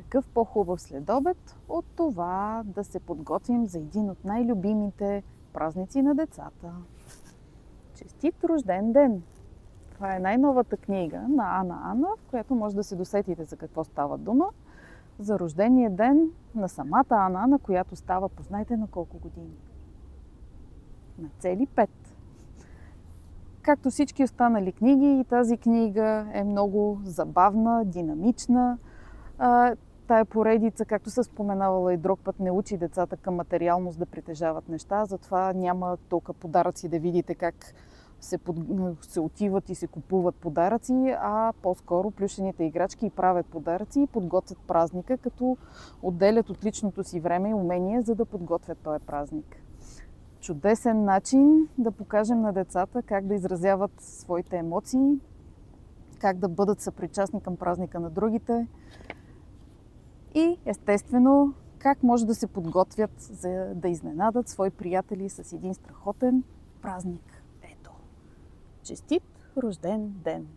какъв по-хубав следобед от това да се подготвим за един от най-любимите празници на децата. Честит рожден ден! Това е най-новата книга на Ана, в която може да се досетите за какво става дума. За рождения ден на самата Ана, която става, познайте на колко години? На цели 5. Както всички останали книги, и тази книга е много забавна, динамична. Тая поредица, както съм споменавала и друг път, не учи децата към материалност да притежават неща, затова няма толкова подаръци да видите как се отиват и се купуват подаръци, а по-скоро плюшените играчки правят подаръци и подготвят празника, като отделят от личното си време и умение, за да подготвят този празник. Чудесен начин да покажем на децата как да изразяват своите емоции, как да бъдат съпричастни към празника на другите и естествено как може да се подготвят за да изненадат свои приятели с един страхотен празник. Ето! Честит рожден ден!